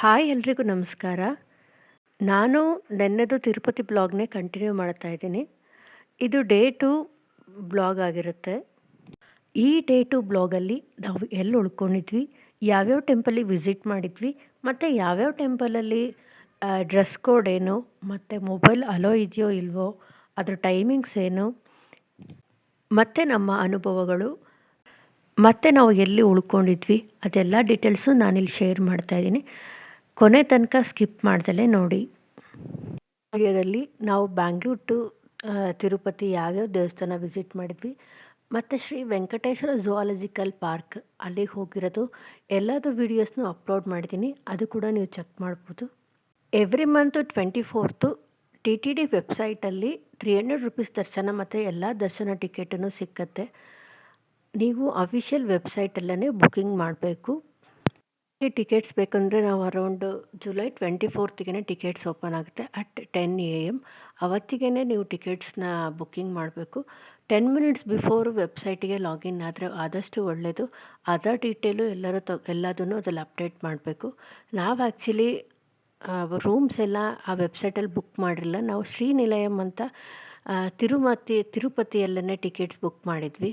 Hi ಎಲ್ರಿಗೂ ನಮಸ್ಕಾರ. ನಾನು ನೆನ್ನೆದು ತಿರುಪತಿ ಬ್ಲಾಗ್‌ನೇ ಕಂಟಿನ್ಯೂ ಮಾಡ್ತಾ ಇದ್ದೀನಿ. ಇದು ಡೇ 2 ಬ್ಲಾಗ್ ಆಗಿರುತ್ತೆ. ಈ ಡೇ 2 ಬ್ಲಾಗಲ್ಲಿ ನಾವು ಎಲ್ಲಿ ಉಳ್ಕೊಂಡಿದ್ವಿ, ಯಾವ್ಯಾವ ಟೆಂಪಲಿಗೆ ವಿಸಿಟ್ ಮಾಡಿದ್ವಿ, ಮತ್ತು ಯಾವ್ಯಾವ ಟೆಂಪಲಲ್ಲಿ ಡ್ರೆಸ್ ಕೋಡ್ ಏನು, ಮತ್ತು ಮೊಬೈಲ್ ಅಲೋ ಇದೆಯೋ ಇಲ್ವೋ, ಅದ್ರ ಟೈಮಿಂಗ್ಸ್ ಏನು, ಮತ್ತು ನಮ್ಮ ಅನುಭವಗಳು, ಮತ್ತು ನಾವು ಎಲ್ಲಿ ಉಳ್ಕೊಂಡಿದ್ವಿ ಅದೆಲ್ಲ ಡೀಟೇಲ್ಸು ನಾನಿಲ್ಲಿ ಶೇರ್ ಮಾಡ್ತಾ ಇದ್ದೀನಿ. ಕೊನೆ ತನಕ ಸ್ಕಿಪ್ ಮಾಡ್ದಲೇ ನೋಡಿ. ವಿಡಿಯೋದಲ್ಲಿ ನಾವು ಬ್ಯಾಂಗ್ಳೂರ್ ಟು ತಿರುಪತಿ ಯಾವ್ಯಾವ ದೇವಸ್ಥಾನ ವಿಸಿಟ್ ಮಾಡಿದ್ವಿ, ಮತ್ತು ಶ್ರೀ ವೆಂಕಟೇಶ್ವರ ಝೂಆಲಜಿಕಲ್ ಪಾರ್ಕ್ ಅಲ್ಲಿಗೆ ಹೋಗಿರೋದು ಎಲ್ಲದು ವೀಡಿಯೋಸ್ನು ಅಪ್ಲೋಡ್ ಮಾಡಿದ್ದೀನಿ. ಅದು ಕೂಡ ನೀವು ಚೆಕ್ ಮಾಡ್ಬೋದು. Every month 24th T T D ವೆಬ್ಸೈಟಲ್ಲಿ 300 ರುಪೀಸ್ ದರ್ಶನ ಮತ್ತು ಎಲ್ಲ ದರ್ಶನ ಟಿಕೆಟನ್ನು ಸಿಕ್ಕತ್ತೆ. ನೀವು ಅಫಿಷಿಯಲ್ ವೆಬ್ಸೈಟಲ್ಲೇ ಬುಕ್ಕಿಂಗ್ ಮಾಡಬೇಕು. ಈ ಟಿಕೆಟ್ಸ್ ಬೇಕಂದರೆ ನಾವು around July 24th tickets open ಆಗುತ್ತೆ ಅಟ್ 10 AM. ಅವತ್ತಿಗೆ ನೀವು ಟಿಕೆಟ್ಸ್ನ ಬುಕ್ಕಿಂಗ್ ಮಾಡಬೇಕು. 10 ಮಿನಿಟ್ಸ್ ಬಿಫೋರ್ ವೆಬ್ಸೈಟಿಗೆ ಲಾಗಿನ್ ಆದರೆ ಆದಷ್ಟು ಒಳ್ಳೆಯದು. ಅದರ್ ಡೀಟೇಲು ಎಲ್ಲದನ್ನು ಅದ್ರಲ್ಲಿ ಅಪ್ಡೇಟ್ ಮಾಡಬೇಕು. ನಾವು ಆ್ಯಕ್ಚುಲಿ ರೂಮ್ಸ್ ಎಲ್ಲ ಆ ವೆಬ್ಸೈಟಲ್ಲಿ ಬುಕ್ ಮಾಡಿರಲಿಲ್ಲ. ನಾವು ಶ್ರೀನಿಲಯಂ ಅಂತ ತಿರುಪತಿಯಲ್ಲೇ ಟಿಕೆಟ್ಸ್ ಬುಕ್ ಮಾಡಿದ್ವಿ.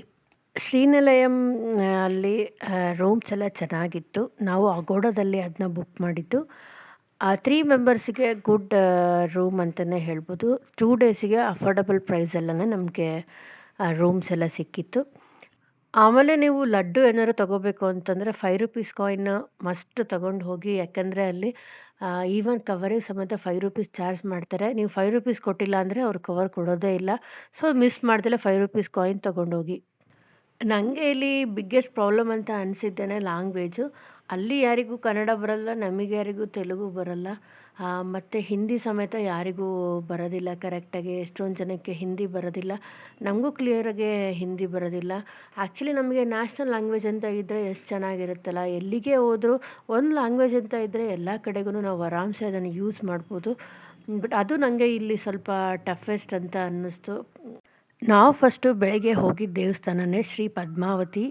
ಶ್ರೀನಿಲಯಂ ಅಲ್ಲಿ ರೂಮ್ಸ್ ಎಲ್ಲ ಚೆನ್ನಾಗಿತ್ತು. ನಾವು ಅಗೋಡಾದಲ್ಲಿ ಅದನ್ನ ಬುಕ್ ಮಾಡಿದ್ದು. 3 ಮೆಂಬರ್ಸಿಗೆ ಗುಡ್ ರೂಮ್ ಅಂತಲೇ ಹೇಳ್ಬೋದು. 2 ಡೇಸಿಗೆ ಅಫೋರ್ಡಬಲ್ ಪ್ರೈಸಲ್ಲೇ ನಮಗೆ ರೂಮ್ಸ್ ಎಲ್ಲ ಸಿಕ್ಕಿತ್ತು. ಆಮೇಲೆ ನೀವು ಲಡ್ಡು ಏನಾದ್ರು ತೊಗೋಬೇಕು ಅಂತಂದರೆ 5 ರುಪೀಸ್ ಕಾಯಿನ್ ಮಸ್ಟ್ ತೊಗೊಂಡು ಹೋಗಿ. ಯಾಕಂದರೆ ಅಲ್ಲಿ ಈವನ್ ಕವರಿಗೆ ಸಮೇತ 5 ರುಪೀಸ್ ಚಾರ್ಜ್ ಮಾಡ್ತಾರೆ. ನೀವು 5 ರುಪೀಸ್ ಕೊಟ್ಟಿಲ್ಲ ಅಂದರೆ ಅವ್ರು ಕವರ್ ಕೊಡೋದೇ ಇಲ್ಲ. ಸೊ ಮಿಸ್ ಮಾಡ್ದಲೇ 5 ರುಪೀಸ್ ಕಾಯಿನ್ ತೊಗೊಂಡೋಗಿ. ನನಗೆ ಇಲ್ಲಿ ಬಿಗ್ಗೆಸ್ಟ್ ಪ್ರಾಬ್ಲಮ್ ಅಂತ ಅನಿಸಿದ್ದೇನೆ ಲ್ಯಾಂಗ್ವೇಜು. ಅಲ್ಲಿ ಯಾರಿಗೂ ಕನ್ನಡ ಬರಲ್ಲ, ನಮಗೆ ಯಾರಿಗೂ ತೆಲುಗು ಬರಲ್ಲ, ಮತ್ತು ಹಿಂದಿ ಸಮೇತ ಯಾರಿಗೂ ಬರೋದಿಲ್ಲ ಕರೆಕ್ಟಾಗಿ. ಎಷ್ಟೊಂದು ಜನಕ್ಕೆ ಹಿಂದಿ ಬರೋದಿಲ್ಲ, ನಮಗೂ ಕ್ಲಿಯರಾಗಿ ಹಿಂದಿ ಬರೋದಿಲ್ಲ. ಆ್ಯಕ್ಚುಲಿ ನಮಗೆ ನ್ಯಾಷನಲ್ ಲ್ಯಾಂಗ್ವೇಜ್ ಅಂತ ಇದ್ದರೆ ಎಷ್ಟು ಚೆನ್ನಾಗಿರುತ್ತಲ್ಲ. ಎಲ್ಲಿಗೆ ಹೋದರೂ ಒಂದು ಲ್ಯಾಂಗ್ವೇಜ್ ಅಂತ ಇದ್ದರೆ ಎಲ್ಲ ಕಡೆಗೂ ನಾವು ಆರಾಮ್ಸೆ ಅದನ್ನು ಯೂಸ್ ಮಾಡ್ಬೋದು. ಬಟ್ ಅದು ನನಗೆ ಇಲ್ಲಿ ಸ್ವಲ್ಪ ಟಫೆಸ್ಟ್ ಅಂತ ಅನ್ನಿಸ್ತು. ನಾವು ಫಸ್ಟು ಬೆಳಗ್ಗೆ ಹೋಗಿದ್ದ ದೇವಸ್ಥಾನನೇ ಶ್ರೀ ಪದ್ಮಾವತಿ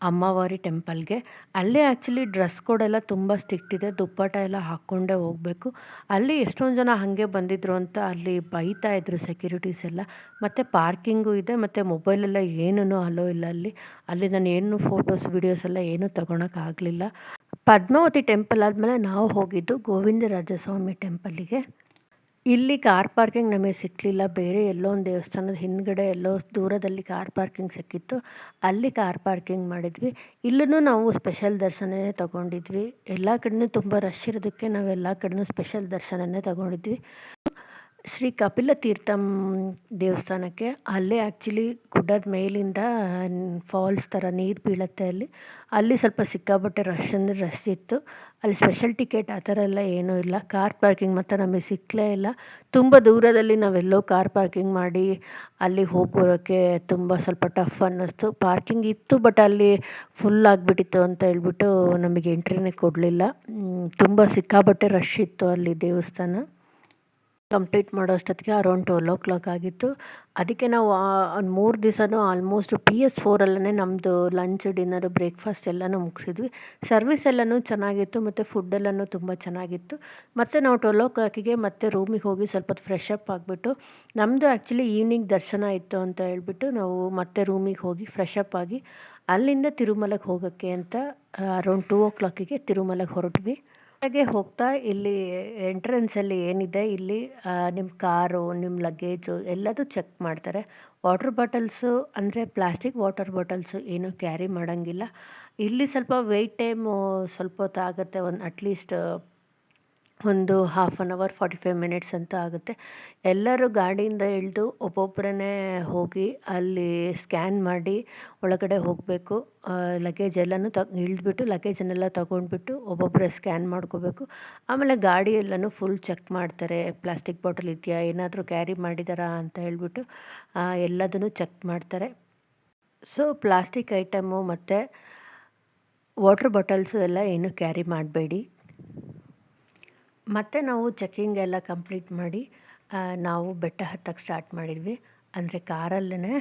ಅಮ್ಮವಾರಿ ಟೆಂಪಲ್ಗೆ. ಅಲ್ಲೇ ಆ್ಯಕ್ಚುಲಿ ಡ್ರೆಸ್ ಕೋಡ್ ಎಲ್ಲ ತುಂಬ ಸ್ಟ್ರಿಕ್ಟ್ ಇದೆ. ದುಪ್ಪಟ್ಟ ಎಲ್ಲ ಹಾಕ್ಕೊಂಡೇ ಹೋಗಬೇಕು. ಅಲ್ಲಿ ಎಷ್ಟೊಂದು ಜನ ಹಾಗೆ ಬಂದಿದ್ರು ಅಂತ ಅಲ್ಲಿ ಬೈತಾ ಇದ್ರು ಸೆಕ್ಯೂರಿಟೀಸ್ ಎಲ್ಲ. ಮತ್ತು ಪಾರ್ಕಿಂಗು ಇದೆ, ಮತ್ತು ಮೊಬೈಲೆಲ್ಲ ಏನೂ ಅಲೋ ಇಲ್ಲ ಅಲ್ಲಿ. ಅಲ್ಲಿ ನಾನು ಏನು ಫೋಟೋಸ್ ವೀಡಿಯೋಸ್ ಎಲ್ಲ ಏನೂ ತೊಗೊಳಕ್ಕಾಗಲಿಲ್ಲ. ಪದ್ಮಾವತಿ ಟೆಂಪಲ್ ಆದಮೇಲೆ ನಾವು ಹೋಗಿದ್ದು ಗೋವಿಂದರಾಜಸ್ವಾಮಿ ಟೆಂಪಲ್ಲಿಗೆ. ಇಲ್ಲಿ ಕಾರ್ ಪಾರ್ಕಿಂಗ್ ನಮಗೆ ಸಿಕ್ಕಲಿಲ್ಲ. ಬೇರೆ ಎಲ್ಲೋ ಒಂದು ದೇವಸ್ಥಾನದ ಹಿಂದ್ಗಡೆ ಎಲ್ಲೋ ದೂರದಲ್ಲಿ ಕಾರ್ ಪಾರ್ಕಿಂಗ್ ಸಿಕ್ಕಿತ್ತು. ಅಲ್ಲಿ ಕಾರ್ ಪಾರ್ಕಿಂಗ್ ಮಾಡಿದ್ವಿ. ಇಲ್ಲೂ ನಾವು ಸ್ಪೆಷಲ್ ದರ್ಶನನೇ ತೊಗೊಂಡಿದ್ವಿ. ಎಲ್ಲ ಕಡೆನೂ ತುಂಬ ರಶ್ ಇರೋದಕ್ಕೆ ನಾವು ಎಲ್ಲ ಕಡೆನೂ ಸ್ಪೆಷಲ್ ದರ್ಶನನೇ ತೊಗೊಂಡಿದ್ವಿ. ಶ್ರೀ ಕಪಿಲ ತೀರ್ಥಂ ದೇವಸ್ಥಾನಕ್ಕೆ ಅಲ್ಲೇ ಆ್ಯಕ್ಚುಲಿ ಗುಡ್ಡದ ಮೇಲಿಂದ ಫಾಲ್ಸ್ ಥರ ನೀರು ಬೀಳುತ್ತೆ ಅಲ್ಲಿ. ಅಲ್ಲಿ ಸ್ವಲ್ಪ ಸಿಕ್ಕಾಪಟ್ಟೆ ರಶ್ ಅಂದರೆ ರಶ್ ಇತ್ತು. ಅಲ್ಲಿ ಸ್ಪೆಷಲ್ ಟಿಕೆಟ್ ಆ ಥರ ಎಲ್ಲ ಏನೂ ಇಲ್ಲ. ಕಾರ್ ಪಾರ್ಕಿಂಗ್ ಮಾತ್ರ ನಮಗೆ ಸಿಕ್ಕಲೇ ಇಲ್ಲ. ತುಂಬ ದೂರದಲ್ಲಿ ನಾವೆಲ್ಲೋ ಕಾರ್ ಪಾರ್ಕಿಂಗ್ ಮಾಡಿ ಅಲ್ಲಿಗೆ ಹೋಗೋಕ್ಕೆ ತುಂಬ ಸ್ವಲ್ಪ ಟಫ್ ಅನ್ನಿಸ್ತು. ಪಾರ್ಕಿಂಗ್ ಇತ್ತು, ಬಟ್ ಅಲ್ಲಿ ಫುಲ್ ಆಗಿಬಿಟ್ಟಿತ್ತು ಅಂತ ಹೇಳ್ಬಿಟ್ಟು ನಮಗೆ ಎಂಟ್ರಿನೇ ಕೊಡಲಿಲ್ಲ. ತುಂಬ ಸಿಕ್ಕಾಪಟ್ಟೆ ರಶ್ ಇತ್ತು ಅಲ್ಲಿ ದೇವಸ್ಥಾನ. ಕಂಪ್ಲೀಟ್ ಮಾಡೋ ಅಷ್ಟೊತ್ತಿಗೆ ಅರೌಂಡ್ 12 ಆಗಿತ್ತು. ಅದಕ್ಕೆ ನಾವು ಒಂದು 3 ದಿವಸನೂ ಆಲ್ಮೋಸ್ಟ್ PS4 ನಮ್ಮದು ಲಂಚ್, ಡಿನ್ನರು, ಬ್ರೇಕ್ಫಾಸ್ಟ್ ಎಲ್ಲನೂ ಮುಗಿಸಿದ್ವಿ. ಸರ್ವಿಸ್ ಎಲ್ಲನೂ ಚೆನ್ನಾಗಿತ್ತು, ಮತ್ತು ಫುಡ್ ಎಲ್ಲನೂ ತುಂಬ ಚೆನ್ನಾಗಿತ್ತು. ಮತ್ತು ನಾವು 12 ಮತ್ತೆ ರೂಮಿಗೆ ಹೋಗಿ ಸ್ವಲ್ಪ ಹೊತ್ತು ಫ್ರೆಶ್ ಅಪ್ ಆಗಿಬಿಟ್ಟು, ನಮ್ಮದು ಆ್ಯಕ್ಚುಲಿ ಈವ್ನಿಂಗ್ ದರ್ಶನ ಇತ್ತು ಅಂತ ಹೇಳ್ಬಿಟ್ಟು ನಾವು ಮತ್ತೆ ರೂಮಿಗೆ ಹೋಗಿ ಫ್ರೆಶ್ ಅಪ್ ಆಗಿ ಅಲ್ಲಿಂದ ತಿರುಮಲಕ್ಕೆ ಹೋಗೋಕ್ಕೆ ಅಂತ ಅರೌಂಡ್ 2 ತಿರುಮಲಕ್ಕೆ ಹೊರಟ್ವಿ. ಹಾಗೆ ಹೋಗ್ತಾ ಇಲ್ಲಿ ಎಂಟ್ರೆನ್ಸಲ್ಲಿ ಏನಿದೆ, ಇಲ್ಲಿ ನಿಮ್ಮ ಕಾರು, ನಿಮ್ಮ ಲಗೇಜು ಎಲ್ಲದೂ ಚೆಕ್ ಮಾಡ್ತಾರೆ. ವಾಟರ್ ಬಾಟಲ್ಸು ಅಂದರೆ ಪ್ಲಾಸ್ಟಿಕ್ ವಾಟರ್ ಬಾಟಲ್ಸು ಏನೂ ಕ್ಯಾರಿ ಮಾಡೋಂಗಿಲ್ಲ. ಇಲ್ಲಿ ಸ್ವಲ್ಪ ವೆಯ್ಟ್ ಟೈಮು ಸ್ವಲ್ಪ ಹೊತ್ತು ಆಗುತ್ತೆ. ಅಟ್ಲೀಸ್ಟ್ ಒಂದು 1/2 45 ಮಿನಿಟ್ಸ್ ಅಂತ ಆಗುತ್ತೆ. ಎಲ್ಲರೂ ಗಾಡಿಯಿಂದ ಇಳಿದು ಒಬ್ಬೊಬ್ಬರೇ ಹೋಗಿ ಅಲ್ಲಿ ಸ್ಕ್ಯಾನ್ ಮಾಡಿ ಒಳಗಡೆ ಹೋಗಬೇಕು. ಲಗೇಜ್ ಎಲ್ಲನೂ ಇಳಿದ್ಬಿಟ್ಟು ಲಗೇಜನ್ನೆಲ್ಲ ತೊಗೊಂಡ್ಬಿಟ್ಟು ಒಬ್ಬೊಬ್ಬರೇ ಸ್ಕ್ಯಾನ್ ಮಾಡ್ಕೋಬೇಕು. ಆಮೇಲೆ ಗಾಡಿ ಎಲ್ಲನೂ ಫುಲ್ ಚೆಕ್ ಮಾಡ್ತಾರೆ. ಪ್ಲಾಸ್ಟಿಕ್ ಬಾಟಲ್ ಇದೆಯಾ, ಏನಾದರೂ ಕ್ಯಾರಿ ಮಾಡಿದ್ದಾರಾ ಅಂತ ಹೇಳ್ಬಿಟ್ಟು ಎಲ್ಲದನ್ನು ಚೆಕ್ ಮಾಡ್ತಾರೆ. ಸೊ ಪ್ಲಾಸ್ಟಿಕ್ ಐಟಮು ಮತ್ತು ವಾಟರ್ ಬಾಟಲ್ಸು ಎಲ್ಲ ಏನೂ ಕ್ಯಾರಿ ಮಾಡಬೇಡಿ. ಮತ್ತು ನಾವು ಚೆಕ್ಕಿಂಗ್ ಎಲ್ಲ ಕಂಪ್ಲೀಟ್ ಮಾಡಿ ನಾವು ಬೆಟ್ಟ ಹತ್ತಕ್ಕೆ ಸ್ಟಾರ್ಟ್ ಮಾಡಿದ್ವಿ. ಅಂದರೆ ಕಾರಲ್ಲೇ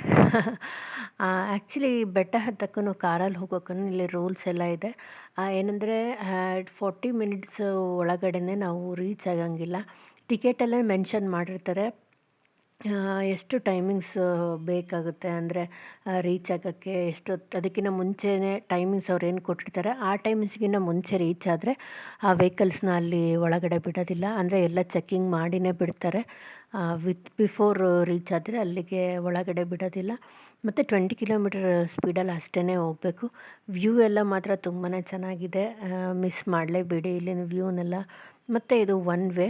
ಆ್ಯಕ್ಚುಲಿ ಬೆಟ್ಟ ಹತ್ತಕ್ಕೂ ಕಾರಲ್ಲಿ ಹೋಗೋಕ್ಕೂ ಇಲ್ಲಿ ರೂಲ್ಸ್ ಎಲ್ಲ ಇದೆ. ಏನಂದರೆ 40 ಮಿನಿಟ್ಸ್ ಒಳಗಡೆನೆ ನಾವು ರೀಚ್ ಆಗಂಗಿಲ್ಲ. ಟಿಕೆಟಲ್ಲೇ ಮೆನ್ಷನ್ ಮಾಡಿರ್ತಾರೆ ಎಷ್ಟು ಟೈಮಿಂಗ್ಸ್ ಬೇಕಾಗುತ್ತೆ ಅಂದರೆ ರೀಚ್ ಆಗೋಕ್ಕೆ ಎಷ್ಟೊತ್ತು, ಅದಕ್ಕಿಂತ ಮುಂಚೆನೇ ಟೈಮಿಂಗ್ಸ್ ಅವ್ರು ಏನು ಕೊಟ್ಟಿರ್ತಾರೆ ಆ ಟೈಮಿಂಗ್ಸ್ಗಿಂತ ಮುಂಚೆ ರೀಚ್ ಆದರೆ ಆ ವೆಹಿಕಲ್ಸ್ನ ಅಲ್ಲಿ ಒಳಗಡೆ ಬಿಡೋದಿಲ್ಲ. ಅಂದರೆ ಎಲ್ಲ ಚೆಕ್ಕಿಂಗ್ ಮಾಡಿನೇ ಬಿಡ್ತಾರೆ. ಬಿಫೋರ್ ರೀಚ್ ಆದರೆ ಅಲ್ಲಿಗೆ ಒಳಗಡೆ ಬಿಡೋದಿಲ್ಲ. ಮತ್ತು 20 ಕಿಲೋಮೀಟರ್ ಸ್ಪೀಡಲ್ಲಿ ಅಷ್ಟೇ ಹೋಗಬೇಕು. ವ್ಯೂ ಎಲ್ಲ ಮಾತ್ರ ತುಂಬಾ ಚೆನ್ನಾಗಿದೆ, ಮಿಸ್ ಮಾಡಲೇಬೇಡಿ ಇಲ್ಲಿನ ವ್ಯೂನೆಲ್ಲ. ಮತ್ತು ಇದು ಒನ್ ವೇ,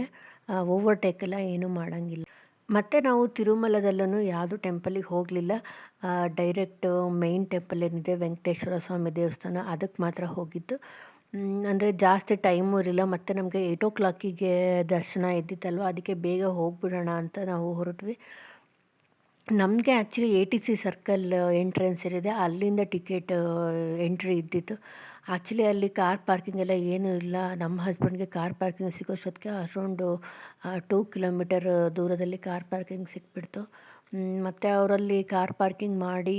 ಓವರ್ಟೇಕೆಲ್ಲ ಏನೂ ಮಾಡೋಂಗಿಲ್ಲ. ಮತ್ತು ನಾವು ತಿರುಮಲದಲ್ಲೂ ಯಾವುದು ಟೆಂಪಲಿಗೆ ಹೋಗಲಿಲ್ಲ. ಡೈರೆಕ್ಟ್ ಮೇಯ್ನ್ ಟೆಂಪಲ್ ಏನಿದೆ ವೆಂಕಟೇಶ್ವರ ಸ್ವಾಮಿ ದೇವಸ್ಥಾನ, ಅದಕ್ಕೆ ಮಾತ್ರ ಹೋಗಿದ್ದು. ಅಂದರೆ ಜಾಸ್ತಿ ಟೈಮು ಇರಲಿಲ್ಲ. ಮತ್ತು ನಮಗೆ 8 o'clock ದರ್ಶನ ಇದ್ದಿತ್ತಲ್ವ, ಅದಕ್ಕೆ ಬೇಗ ಹೋಗಿಬಿಡೋಣ ಅಂತ ನಾವು ಹೊರಟ್ವಿ. ನಮಗೆ ಆ್ಯಕ್ಚುಲಿ ATC ಸರ್ಕಲ್ ಎಂಟ್ರೆನ್ಸ್ ಏನಿದೆ ಅಲ್ಲಿಂದ ಟಿಕೆಟ್ ಎಂಟ್ರಿ ಇದ್ದಿತ್ತು. ಆ್ಯಕ್ಚುಲಿ ಅಲ್ಲಿ ಕಾರ್ ಪಾರ್ಕಿಂಗ್ ಎಲ್ಲ ಏನೂ ಇಲ್ಲ. ನಮ್ಮ ಹಸ್ಬೆಂಡ್ಗೆ ಕಾರ್ ಪಾರ್ಕಿಂಗ್ ಸಿಗೋಷ್ಟೊತ್ತಿಗೆ ಅರೌಂಡು 2 ಕಿಲೋಮೀಟರ್ ದೂರದಲ್ಲಿ ಕಾರ್ ಪಾರ್ಕಿಂಗ್ ಸಿಕ್ಬಿಡ್ತು. ಮತ್ತು ಅವರಲ್ಲಿ ಕಾರ್ ಪಾರ್ಕಿಂಗ್ ಮಾಡಿ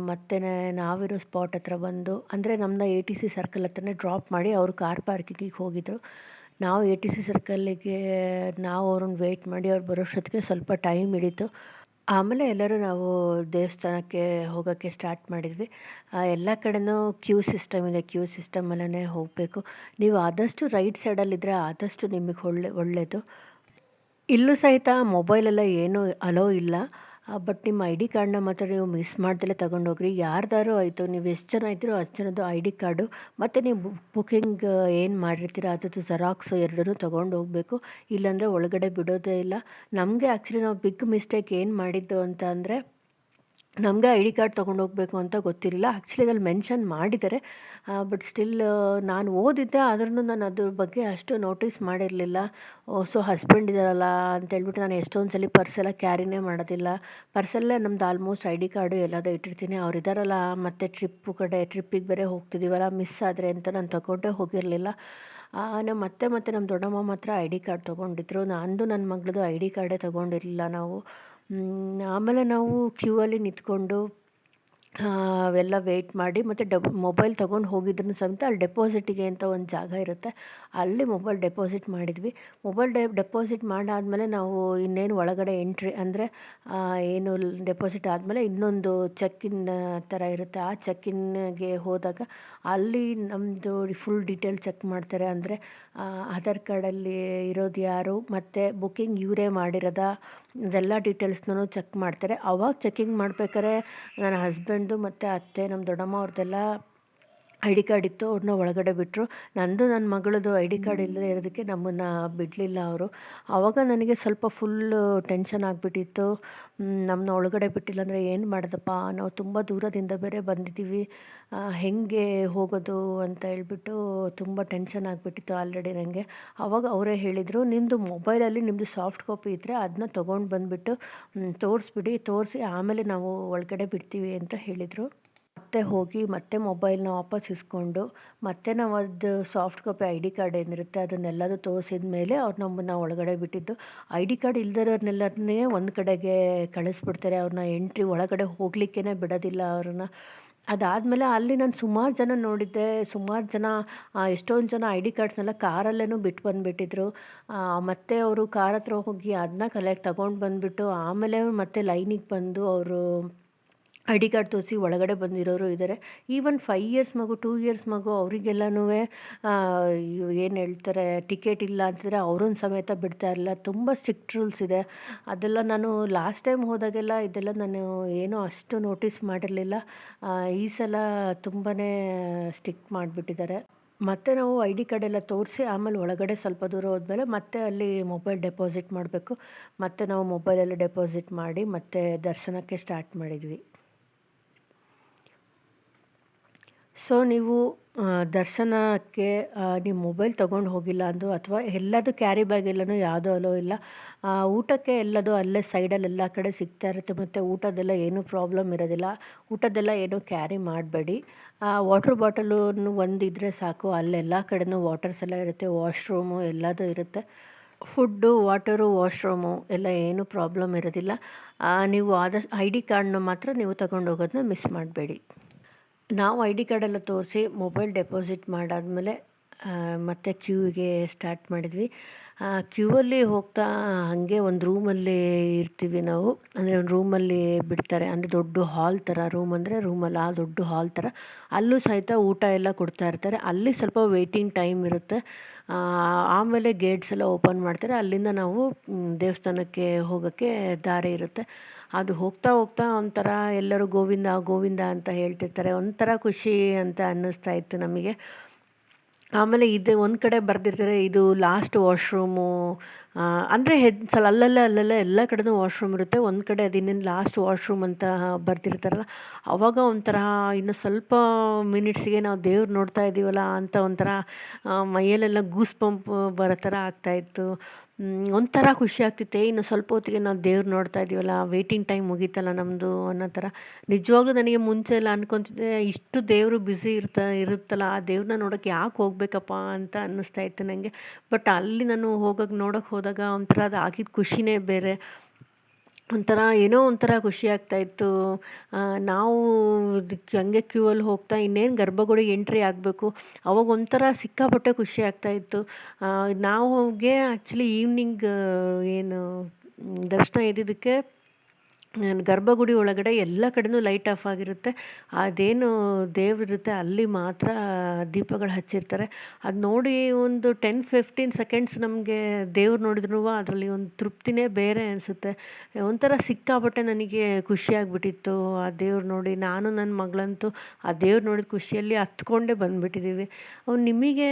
ಮತ್ತೆ ನಾವಿರೋ ಸ್ಪಾಟ್ ಹತ್ರ ಬಂದು, ಅಂದರೆ ನಮ್ಮನ್ನ ATC ಸರ್ಕಲ್ ಹತ್ರನೇ ಡ್ರಾಪ್ ಮಾಡಿ ಅವರು ಕಾರ್ ಪಾರ್ಕಿಂಗಿಗೆ ಹೋಗಿದ್ರು. ನಾವು ATC ಸರ್ಕಲ್ಲಿಗೆ ನಾವು ಅವ್ರನ್ನ ವೆಯ್ಟ್ ಮಾಡಿ ಅವ್ರು ಬರೋಷ್ಟೊತ್ತಿಗೆ ಸ್ವಲ್ಪ ಟೈಮ್ ಹಿಡೀತು. ಆಮೇಲೆ ಎಲ್ಲರೂ ನಾವು ದೇವಸ್ಥಾನಕ್ಕೆ ಹೋಗೋಕ್ಕೆ ಸ್ಟಾರ್ಟ್ ಮಾಡಿದ್ವಿ. ಎಲ್ಲ ಕಡೆನೂ ಕ್ಯೂ ಸಿಸ್ಟಮ್ ಇದೆ, ಕ್ಯೂ ಸಿಸ್ಟಮಲ್ಲೇ ಹೋಗಬೇಕು. ನೀವು ಆದಷ್ಟು ರೈಟ್ ಸೈಡಲ್ಲಿದ್ದರೆ ಆದಷ್ಟು ನಿಮಗೆ ಒಳ್ಳೆಯದು. ಇಲ್ಲೂ ಸಹಿತ ಮೊಬೈಲೆಲ್ಲ ಏನೂ ಅಲೋ ಇಲ್ಲ. ಬಟ್ ನಿಮ್ಮ ID ಕಾರ್ಡನ್ನ ಮಾತ್ರ ನೀವು ಮಿಸ್ ಮಾಡ್ದಲೇ ತಗೊಂಡೋಗ್ರಿ. ಯಾರ್ದಾರು ಆಯಿತು, ನೀವು ಎಷ್ಟು ಜನ ಇದ್ದೀರೋ ಅಷ್ಟು ಜನದ್ದು ID ಕಾರ್ಡು ಮತ್ತು ನೀವು ಬುಕ್ಕಿಂಗ್ ಏನು ಮಾಡಿರ್ತೀರ ಅದ್ರದ್ದು ಜೆರಾಕ್ಸು ಎರಡನ್ನೂ ತೊಗೊಂಡು ಹೋಗಬೇಕು. ಇಲ್ಲಾಂದರೆ ಒಳಗಡೆ ಬಿಡೋದೇ ಇಲ್ಲ. ನಮಗೆ ಆ್ಯಕ್ಚುಲಿ ನಾವು ಬಿಗ್ ಮಿಸ್ಟೇಕ್ ಏನು ಮಾಡಿದ್ದು ಅಂತ ಅಂದರೆ, ನಮಗೆ ID ಕಾರ್ಡ್ ತೊಗೊಂಡು ಹೋಗಬೇಕು ಅಂತ ಗೊತ್ತಿರಲಿಲ್ಲ. ಆ್ಯಕ್ಚುಲಿ ಅದ್ರಲ್ಲಿ ಮೆನ್ಷನ್ ಮಾಡಿದ್ದಾರೆ, ಬಟ್ ಸ್ಟಿಲ್ ನಾನು ಓದಿದ್ದೆ, ಆದ್ರೂ ನಾನು ಅದ್ರ ಬಗ್ಗೆ ಅಷ್ಟು ನೋಟಿಸ್ ಮಾಡಿರಲಿಲ್ಲ. ಸೊ ಹಸ್ಬೆಂಡ್ ಇದ್ದಾರಲ್ಲ ಅಂತೇಳ್ಬಿಟ್ಟು ನಾನು ಎಷ್ಟೊಂದು ಸಲ ಪರ್ಸೆಲ್ಲ ಕ್ಯಾರಿನೇ ಮಾಡೋದಿಲ್ಲ. ಪರ್ಸಲ್ಲೇ ನಮ್ದು ಆಲ್ಮೋಸ್ಟ್ ID ಕಾರ್ಡು ಎಲ್ಲದೂ ಇಟ್ಟಿರ್ತೀನಿ. ಅವ್ರು ಇದ್ದಾರಲ್ಲ, ಮತ್ತು ಟ್ರಿಪ್ಪಿಗೆ ಬೇರೆ ಹೋಗ್ತಿದ್ದೀವಲ್ಲ, ಮಿಸ್ ಆದರೆ ಅಂತ ನಾನು ತಗೊಂಡೇ ಹೋಗಿರಲಿಲ್ಲ. ಮತ್ತೆ ನಮ್ಮ ದೊಡ್ಡಮ್ಮ ಮಾತ್ರ ID ಕಾರ್ಡ್ ತೊಗೊಂಡಿದ್ರು. ನಂದು ನನ್ನ ಮಗಳದು ID ಕಾರ್ಡೇ ತೊಗೊಂಡಿರಲಿಲ್ಲ ನಾವು. ಆಮೇಲೆ ನಾವು ಕ್ಯೂ ಅಲ್ಲಿ ನಿಂತ್ಕೊಂಡು ಅವೆಲ್ಲ ವೆಯ್ಟ್ ಮಾಡಿ, ಮತ್ತು ಮೊಬೈಲ್ ತೊಗೊಂಡು ಹೋಗಿದ್ರು ಸಮೇತ ಅಲ್ಲಿ ಡೆಪಾಸಿಟಿಗೆ ಅಂತ ಒಂದು ಜಾಗ ಇರುತ್ತೆ, ಅಲ್ಲಿ ಮೊಬೈಲ್ ಡೆಪಾಸಿಟ್ ಮಾಡಿದ್ವಿ. ಮೊಬೈಲ್ ಡೆಪಾಸಿಟ್ ಮಾಡಾದಮೇಲೆ ನಾವು ಇನ್ನೇನು ಒಳಗಡೆ ಎಂಟ್ರಿ ಅಂದರೆ ಏನು ಡೆಪಾಸಿಟ್ ಆದಮೇಲೆ ಇನ್ನೊಂದು ಚೆಕ್-ಇನ್ ಥರ ಇರುತ್ತೆ. ಆ ಚೆಕ್-ಇನ್ಗೆ ಹೋದಾಗ ಅಲ್ಲಿ ನಮ್ಮದು ಫುಲ್ ಡೀಟೇಲ್ ಚೆಕ್ ಮಾಡ್ತಾರೆ. ಅಂದರೆ ಆಧಾರ್ ಕಾರ್ಡಲ್ಲಿ ಇರೋದು ಯಾರು, ಮತ್ತು ಬುಕ್ಕಿಂಗ್ ಇವರೇ ಮಾಡಿರೋದಾ, ಅದೆಲ್ಲ ಡೀಟೇಲ್ಸ್ನೂ ಚೆಕ್ ಮಾಡ್ತಾರೆ. ಅವಾಗ ಚೆಕ್ಕಿಂಗ್ ಮಾಡ್ಬೇಕಾದ್ರೆ ನನ್ನ ಹಸ್ಬೆಂಡ್ದು ಮತ್ತು ಅತ್ತೆ, ನಮ್ಮ ದೊಡ್ಡಮ್ಮ ಅವ್ರದ್ದೆಲ್ಲ ID ಕಾರ್ಡ್ ಇತ್ತು, ಅವ್ರನ್ನ ಒಳಗಡೆ ಬಿಟ್ಟರು. ನಂದು ನನ್ನ ಮಗಳದು ID ಕಾರ್ಡ್ ಇಲ್ಲದೆ ಇರೋದಕ್ಕೆ ನಮ್ಮನ್ನು ಬಿಡಲಿಲ್ಲ ಅವರು. ಆವಾಗ ನನಗೆ ಸ್ವಲ್ಪ ಫುಲ್ಲು ಟೆನ್ಷನ್ ಆಗಿಬಿಟ್ಟಿತ್ತು. ನಮ್ಮನ್ನ ಒಳಗಡೆ ಬಿಟ್ಟಿಲ್ಲ ಅಂದರೆ ಏನು ಮಾಡೋದಪ್ಪ, ನಾವು ತುಂಬ ದೂರದಿಂದ ಬೇರೆ ಬಂದಿದ್ದೀವಿ, ಹೇಗೆ ಹೋಗೋದು ಅಂತ ಹೇಳ್ಬಿಟ್ಟು ತುಂಬ ಟೆನ್ಷನ್ ಆಗಿಬಿಟ್ಟಿತ್ತು ಆಲ್ರೆಡಿ ನನಗೆ. ಆವಾಗ ಅವರೇ ಹೇಳಿದರು, ನಿಮ್ಮದು ಮೊಬೈಲಲ್ಲಿ ನಿಮ್ಮದು ಸಾಫ್ಟ್ ಕಾಪಿ ಇದ್ದರೆ ಅದನ್ನ ತೊಗೊಂಡು ಬಂದುಬಿಟ್ಟು ತೋರಿಸ್ಬಿಡಿ, ತೋರಿಸಿ ಆಮೇಲೆ ನಾವು ಒಳಗಡೆ ಬಿಡ್ತೀವಿ ಅಂತ ಹೇಳಿದರು. ಮತ್ತೆ ಹೋಗಿ ಮತ್ತೆ ಮೊಬೈಲ್ನ ವಾಪಸ್ ಇಸ್ಕೊಂಡು, ಮತ್ತೆ ನಾವು ಅದು ಸಾಫ್ಟ್ ಕಾಪಿ ID ಕಾರ್ಡ್ ಏನಿರುತ್ತೆ ಅದನ್ನೆಲ್ಲದೂ ತೋರಿಸಿದ ಮೇಲೆ ಅವ್ರು ನಮ್ಮನ್ನು ಒಳಗಡೆ ಬಿಟ್ಟಿದ್ದು. ID ಕಾರ್ಡ್ ಇಲ್ದಿರೋರ್ನೆಲ್ಲರನ್ನೇ ಒಂದು ಕಡೆಗೆ ಕಳಿಸ್ಬಿಡ್ತಾರೆ, ಅವ್ರನ್ನ ಎಂಟ್ರಿ ಒಳಗಡೆ ಹೋಗಲಿಕ್ಕೇ ಬಿಡೋದಿಲ್ಲ ಅವ್ರನ್ನ. ಅದಾದಮೇಲೆ ಅಲ್ಲಿ ನಾನು ಸುಮಾರು ಜನ ನೋಡಿದ್ದೆ, ಸುಮಾರು ಜನ ಎಷ್ಟೊಂದು ಜನ ID ಕಾರ್ಡ್ಸ್ನೆಲ್ಲ ಕಾರಲ್ಲೇ ಬಿಟ್ಟು ಬಂದುಬಿಟ್ಟಿದ್ರು. ಮತ್ತು ಅವರು ಕಾರ್ ಹತ್ರ ಹೋಗಿ ಅದನ್ನ ತಗೊಂಡು ಬಂದುಬಿಟ್ಟು ಆಮೇಲೆ ಮತ್ತೆ ಲೈನಿಗೆ ಬಂದು ಅವರು ID ಕಾರ್ಡ್ ತೋರಿಸಿ ಒಳಗಡೆ ಬಂದಿರೋರು ಇದ್ದಾರೆ. ಈವನ್ 5 ಇಯರ್ಸ್ ಮಗು, 2 ಇಯರ್ಸ್ ಮಗು ಅವರಿಗೆಲ್ಲನೂ ಏನು ಹೇಳ್ತಾರೆ, ಟಿಕೆಟ್ ಇಲ್ಲ ಅಂತಂದರೆ ಅವ್ರನ್ನ ಸಮೇತ ಬಿಡ್ತಾ ಇರಲಿಲ್ಲ. ತುಂಬ ಸ್ಟ್ರಿಕ್ಟ್ ರೂಲ್ಸ್ ಇದೆ. ಅದೆಲ್ಲ ನಾನು ಲಾಸ್ಟ್ ಟೈಮ್ ಹೋದಾಗೆಲ್ಲ ಇದೆಲ್ಲ ನಾನು ಏನೂ ಅಷ್ಟು ನೋಟಿಸ್ ಮಾಡಿರಲಿಲ್ಲ. ಈ ಸಲ ತುಂಬಾ ಸ್ಟ್ರಿಕ್ಟ್ ಮಾಡಿಬಿಟ್ಟಿದ್ದಾರೆ. ಮತ್ತು ನಾವು ID ಕಾರ್ಡ್ ಎಲ್ಲ ತೋರಿಸಿ ಆಮೇಲೆ ಒಳಗಡೆ ಸ್ವಲ್ಪ ದೂರ ಹೋದ್ಮೇಲೆ ಮತ್ತೆ ಅಲ್ಲಿ ಮೊಬೈಲ್ ಡೆಪಾಸಿಟ್ ಮಾಡಬೇಕು. ಮತ್ತು ನಾವು ಮೊಬೈಲೆಲ್ಲ ಡೆಪಾಸಿಟ್ ಮಾಡಿ ಮತ್ತೆ ದರ್ಶನಕ್ಕೆ ಸ್ಟಾರ್ಟ್ ಮಾಡಿದ್ವಿ. ಸೊ ನೀವು ದರ್ಶನಕ್ಕೆ ನೀವು ಮೊಬೈಲ್ ತೊಗೊಂಡು ಹೋಗಿಲ್ಲ ಅಂದು, ಅಥವಾ ಎಲ್ಲದೂ ಕ್ಯಾರಿ ಬ್ಯಾಗ್ ಎಲ್ಲನೂ ಯಾವುದೂ ಅಲೋ ಇಲ್ಲ. ಊಟಕ್ಕೆ ಎಲ್ಲದೂ ಅಲ್ಲೇ ಸೈಡಲ್ಲಿ ಎಲ್ಲ ಕಡೆ ಸಿಗ್ತಾ ಇರುತ್ತೆ, ಮತ್ತು ಊಟದ್ದೆಲ್ಲ ಏನೂ ಪ್ರಾಬ್ಲಮ್ ಇರೋದಿಲ್ಲ. ಊಟದ್ದೆಲ್ಲ ಏನೂ ಕ್ಯಾರಿ ಮಾಡಬೇಡಿ. ವಾಟ್ರ್ ಬಾಟಲು ಒಂದಿದ್ರೆ ಸಾಕು, ಅಲ್ಲೆಲ್ಲ ಕಡೆನೂ ವಾಟರ್ಸ್ ಎಲ್ಲ ಇರುತ್ತೆ, ವಾಶ್ರೂಮು ಎಲ್ಲದೂ ಇರುತ್ತೆ. ಫುಡ್ಡು, ವಾಟರು, ವಾಶ್‌ರೂಮು ಎಲ್ಲ ಏನೂ ಪ್ರಾಬ್ಲಮ್ ಇರೋದಿಲ್ಲ. ನೀವು ಐ ಡಿ ಕಾರ್ಡ್‌ನ ಮಾತ್ರ ನೀವು ತಗೊಂಡೋಗೋದನ್ನ ಮಿಸ್ ಮಾಡಬೇಡಿ. ನಾವು ಐ ಡಿ ಕಾರ್ಡೆಲ್ಲ ತೋರಿಸಿ ಮೊಬೈಲ್ ಡೆಪಾಸಿಟ್ ಮಾಡಾದಮೇಲೆ ಮತ್ತೆ ಕ್ಯೂಗೆ ಸ್ಟಾರ್ಟ್ ಮಾಡಿದ್ವಿ. ಕ್ಯೂವಲ್ಲಿ ಹೋಗ್ತಾ ಹಾಗೆ ಒಂದು ರೂಮಲ್ಲಿ ಇರ್ತೀವಿ ನಾವು. ಅಂದರೆ ಒಂದು ರೂಮಲ್ಲಿ ಬಿಡ್ತಾರೆ. ಅಂದರೆ ದೊಡ್ಡ ಹಾಲ್ ಥರ, ರೂಮ್ ಅಂದರೆ ರೂಮಲ್ಲ, ದೊಡ್ಡ ಹಾಲ್ ಥರ. ಅಲ್ಲೂ ಸಹಿತ ಊಟ ಎಲ್ಲ ಕೊಡ್ತಾ ಇರ್ತಾರೆ. ಅಲ್ಲಿ ಸ್ವಲ್ಪ ವೇಟಿಂಗ್ ಟೈಮ್ ಇರುತ್ತೆ. ಆಮೇಲೆ ಗೇಟ್ಸ್ ಎಲ್ಲ ಓಪನ್ ಮಾಡ್ತಾರೆ. ಅಲ್ಲಿಂದ ನಾವು ದೇವಸ್ಥಾನಕ್ಕೆ ಹೋಗೋಕ್ಕೆ ದಾರಿ ಇರುತ್ತೆ. ಅದು ಹೋಗ್ತಾ ಹೋಗ್ತಾ ಒಂಥರ ಎಲ್ಲರೂ ಗೋವಿಂದ ಗೋವಿಂದ ಅಂತ ಹೇಳ್ತಿರ್ತಾರೆ. ಒಂಥರ ಖುಷಿ ಅಂತ ಅನ್ನಿಸ್ತಾ ಇತ್ತು ನಮಗೆ. ಆಮೇಲೆ ಇದು ಒಂದು ಕಡೆ ಬರೆದಿರ್ತಾರೆ, ಇದು ಲಾಸ್ಟ್ ವಾಶ್‌ರೂಮು. ಅಂದರೆ ಅಲ್ಲಲ್ಲೇ ಎಲ್ಲ ಕಡೆನೂ ವಾಶ್‌ರೂಮ್ ಇರುತ್ತೆ. ಒಂದು ಕಡೆ ಅದಿನ್ನೇನು ಲಾಸ್ಟ್ ವಾಶ್‌ರೂಮ್ ಅಂತ ಬರೆದಿರ್ತಾರಲ್ಲ, ಆವಾಗ ಒಂಥರ ಇನ್ನು ಸ್ವಲ್ಪ ಮಿನಿಟ್ಸಿಗೆ ನಾವು ದೇವ್ರು ನೋಡ್ತಾ ಇದ್ದೀವಲ್ಲ ಅಂತ ಒಂಥರ ಮೈಯಲ್ಲೆಲ್ಲ ಗೂಸ್ ಬಂಪ್ ಬರೋ ಥರ ಆಗ್ತಾಯಿತ್ತು. ಒಂಥರ ಖುಷಿ ಆಗ್ತಿತ್ತು. ಇನ್ನು ಸ್ವಲ್ಪ ಹೊತ್ತಿಗೆ ನಾವು ದೇವ್ರು ನೋಡ್ತಾ ಇದ್ದೀವಲ್ಲ, ವೇಟಿಂಗ್ ಟೈಮ್ ಮುಗೀತಲ್ಲ ನಮ್ಮದು ಅನ್ನೋ ಥರ. ನಿಜವಾಗ್ಲೂ ನನಗೆ ಮುಂಚೆ ಎಲ್ಲ ಅನ್ಕೊತಿದ್ದೆ, ಇಷ್ಟು ದೇವರು ಬ್ಯುಸಿ ಇರುತ್ತಲ್ಲ, ಆ ದೇವ್ರನ್ನ ನೋಡೋಕ್ಕೆ ಯಾಕೆ ಹೋಗ್ಬೇಕಪ್ಪ ಅಂತ ಅನ್ನಿಸ್ತಾ ಇತ್ತು ನನಗೆ. ಬಟ್ ಅಲ್ಲಿ ನಾನು ನೋಡೋಕ್ಕೆ ಹೋದಾಗ ಒಂಥರ ಅದು ಆಗಿದ್ದ ಖುಷಿನೇ ಬೇರೆ. ಒಂಥರ ಏನೋ ಒಂಥರ ಖುಷಿ ಆಗ್ತಾಯಿತ್ತು. ನಾವು ಹಂಗೆ ಕ್ಯೂವಲ್ಲಿ ಹೋಗ್ತಾ ಇನ್ನೇನು ಗರ್ಭಗುಡಿಗೆ ಎಂಟ್ರಿ ಆಗಬೇಕು, ಅವಾಗ ಒಂಥರ ಸಿಕ್ಕಾಪಟ್ಟೆ ಖುಷಿ ಆಗ್ತಾಯಿತ್ತು. ನಾವುಗೆ ಆ್ಯಕ್ಚುಲಿ ಈವ್ನಿಂಗ್ ಏನು ದರ್ಶನ ಇದ್ದಿದ್ದಕ್ಕೆ ಗರ್ಭಗುಡಿ ಒಳಗಡೆ ಎಲ್ಲ ಕಡೆನೂ ಲೈಟ್ ಆಫ್ ಆಗಿರುತ್ತೆ. ಅದೇನು ದೇವರಿರುತ್ತೆ ಅಲ್ಲಿ ಮಾತ್ರ ದೀಪಗಳು ಹಚ್ಚಿರ್ತಾರೆ. ಅದು ನೋಡಿ ಒಂದು 10-15 ಸೆಕೆಂಡ್ಸ್ ನಮಗೆ ದೇವ್ರು ನೋಡಿದ್ರೂ ಅದರಲ್ಲಿ ಒಂದು ತೃಪ್ತಿನೇ ಬೇರೆ ಅನಿಸುತ್ತೆ. ಒಂಥರ ಸಿಕ್ಕಾಪಟ್ಟೆ ನನಗೆ ಖುಷಿಯಾಗ್ಬಿಟ್ಟಿತ್ತು ಆ ದೇವ್ರು ನೋಡಿ. ನಾನು ನನ್ನ ಮಗಳಂತೂ ಆ ದೇವ್ರು ನೋಡಿದ ಖುಷಿಯಲ್ಲಿ ಹತ್ಕೊಂಡೇ ಬಂದುಬಿಟ್ಟಿದ್ದೀವಿ. ನಿಮಗೆ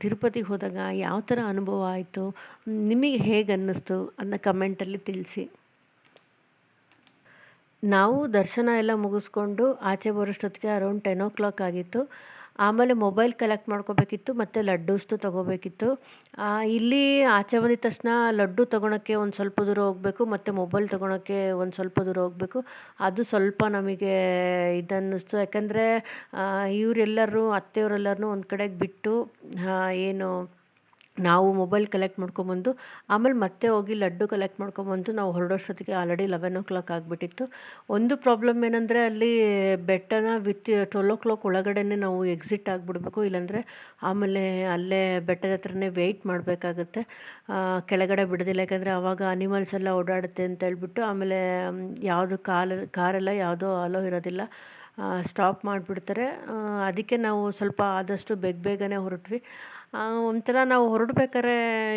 ತಿರುಪತಿಗೆ ಹೋದಾಗ ಯಾವ ಥರ ಅನುಭವ ಆಯಿತು? ನಿಮಗೆ ಹೇಗೆ ಅನ್ನಿಸ್ತು ಅದನ್ನ ಕಮೆಂಟಲ್ಲಿ ತಿಳಿಸಿ. ನಾವು ದರ್ಶನ ಎಲ್ಲ ಮುಗಿಸ್ಕೊಂಡು ಆಚೆ ಬರೋಷ್ಟೊತ್ತಿಗೆ ಅರೌಂಡ್ 10 ಆಗಿತ್ತು. ಆಮೇಲೆ ಮೊಬೈಲ್ ಕಲೆಕ್ಟ್ ಮಾಡ್ಕೋಬೇಕಿತ್ತು ಮತ್ತು ಲಡ್ಡೂಸ್ದು ತೊಗೋಬೇಕಿತ್ತು. ಇಲ್ಲಿ ಆಚೆ ಬಂದಿದ ತಕ್ಷಣ ಲಡ್ಡು ತೊಗೊಳಕ್ಕೆ ಒಂದು ಸ್ವಲ್ಪ ದೂರ ಹೋಗಬೇಕು ಮತ್ತು ಮೊಬೈಲ್ ತೊಗೊಳಕ್ಕೆ ಒಂದು ಸ್ವಲ್ಪ ದೂರ ಹೋಗಬೇಕು. ಅದು ಸ್ವಲ್ಪ ನಮಗೆ ಇದನ್ನಿಸ್ತು. ಯಾಕಂದರೆ ಇವರೆಲ್ಲರೂ ಅತ್ತೆಯವರೆಲ್ಲರನ್ನೂ ಒಂದು ಕಡೆಗೆ ಬಿಟ್ಟು ಏನು ನಾವು ಮೊಬೈಲ್ ಕಲೆಕ್ಟ್ ಮಾಡ್ಕೊಂಬಂದು ಆಮೇಲೆ ಮತ್ತೆ ಹೋಗಿ ಲಡ್ಡು ಕಲೆಕ್ಟ್ ಮಾಡ್ಕೊಂಬಂದು ನಾವು ಹೊರಡೋಷ್ಟೊತ್ತಿಗೆ ಆಲ್ರೆಡಿ 11 ಆಗಿಬಿಟ್ಟಿತ್ತು. ಒಂದು ಪ್ರಾಬ್ಲಮ್ ಏನಂದರೆ ಅಲ್ಲಿ ಬೆಟ್ಟನ 12 ಒಳಗಡೆನೇ ನಾವು ಎಕ್ಸಿಟ್ ಆಗಿಬಿಡ್ಬೇಕು. ಇಲ್ಲಾಂದರೆ ಆಮೇಲೆ ಅಲ್ಲೇ ಬೆಟ್ಟದ ಹತ್ರನೇ ವೆಯ್ಟ್ ಮಾಡಬೇಕಾಗತ್ತೆ. ಕೆಳಗಡೆ ಬಿಡೋದಿಲ್ಲ, ಯಾಕಂದರೆ ಆವಾಗ ಅನಿಮಲ್ಸ್ ಎಲ್ಲ ಓಡಾಡುತ್ತೆ ಅಂತ ಹೇಳ್ಬಿಟ್ಟು. ಆಮೇಲೆ ಯಾವುದು ಕಾರೆಲ್ಲ ಯಾವುದೋ ಅಲೋ ಇರೋದಿಲ್ಲ, ಸ್ಟಾಪ್ ಮಾಡಿಬಿಡ್ತಾರೆ. ಅದಕ್ಕೆ ನಾವು ಸ್ವಲ್ಪ ಆದಷ್ಟು ಬೇಗನೆ ಹೊರಟ್ವಿ. ಒಂಥರ ನಾವು ಹೊರಡ್ಬೇಕಾದ್ರೆ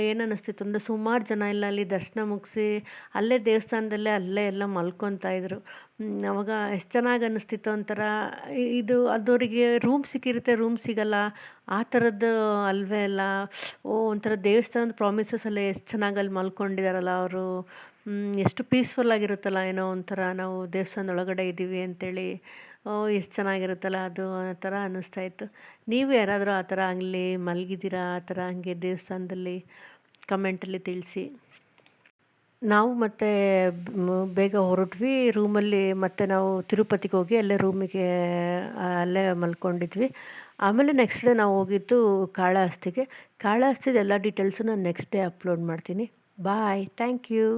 ಏನು ಅನ್ನಿಸ್ತಿತ್ತು ಅಂದರೆ ಸುಮಾರು ಜನ ಎಲ್ಲ ಅಲ್ಲಿ ದರ್ಶನ ಮುಗಿಸಿ ಅಲ್ಲೇ ದೇವಸ್ಥಾನದಲ್ಲೇ ಅಲ್ಲೇ ಎಲ್ಲ ಮಲ್ಕೊತಾ ಇದ್ರು. ಆವಾಗ ಎಷ್ಟು ಚೆನ್ನಾಗಿ ಅನ್ನಿಸ್ತಿತ್ತು. ಒಂಥರ ಇದು ಅದವರಿಗೆ ರೂಮ್ ಸಿಕ್ಕಿರುತ್ತೆ, ರೂಮ್ ಸಿಗಲ್ಲ ಆ ಥರದ್ದು ಅಲ್ವೇ ಅಲ್ಲ. ಒಂಥರ ದೇವಸ್ಥಾನದ ಪ್ರಾಮಿಸಸ್ ಎಲ್ಲ ಎಷ್ಟು ಚೆನ್ನಾಗಿ ಅಲ್ಲಿ ಮಲ್ಕೊಂಡಿದ್ದಾರಲ್ಲ ಅವರು. ಎಷ್ಟು ಪೀಸ್ಫುಲ್ ಆಗಿರುತ್ತಲ್ಲ, ಏನೋ ಒಂಥರ ನಾವು ದೇವಸ್ಥಾನದ ಒಳಗಡೆ ಇದ್ದೀವಿ ಅಂತೇಳಿ. ಎಷ್ಟು ಚೆನ್ನಾಗಿರುತ್ತಲ್ಲ ಅದು ಆ ಥರ ಅನ್ನಿಸ್ತಾ ಇತ್ತು. ನೀವು ಯಾರಾದರೂ ಆ ಥರ ಅಲ್ಲಿ ಮಲಗಿದ್ದೀರಾ ಆ ಥರ ಹಂಗೆ ದೇವಸ್ಥಾನದಲ್ಲಿ? ಕಮೆಂಟಲ್ಲಿ ತಿಳಿಸಿ. ನಾವು ಮತ್ತೆ ಬೇಗ ಹೊರಟ್ವಿ. ರೂಮಲ್ಲಿ ಮತ್ತೆ ನಾವು ತಿರುಪತಿಗೆ ಹೋಗಿ ಅಲ್ಲೇ ರೂಮಿಗೆ ಅಲ್ಲೇ ಮಲ್ಕೊಂಡಿದ್ವಿ. ಆಮೇಲೆ ನೆಕ್ಸ್ಟ್ ಡೇ ನಾವು ಹೋಗಿದ್ದು ಕಾಳಹಸ್ತಿಗೆ. ಕಾಳಹಸ್ತಿದು ಎಲ್ಲ ಡೀಟೇಲ್ಸು ನಾನು ನೆಕ್ಸ್ಟ್ ಡೇ ಅಪ್ಲೋಡ್ ಮಾಡ್ತೀನಿ. ಬಾಯ್. Thank you.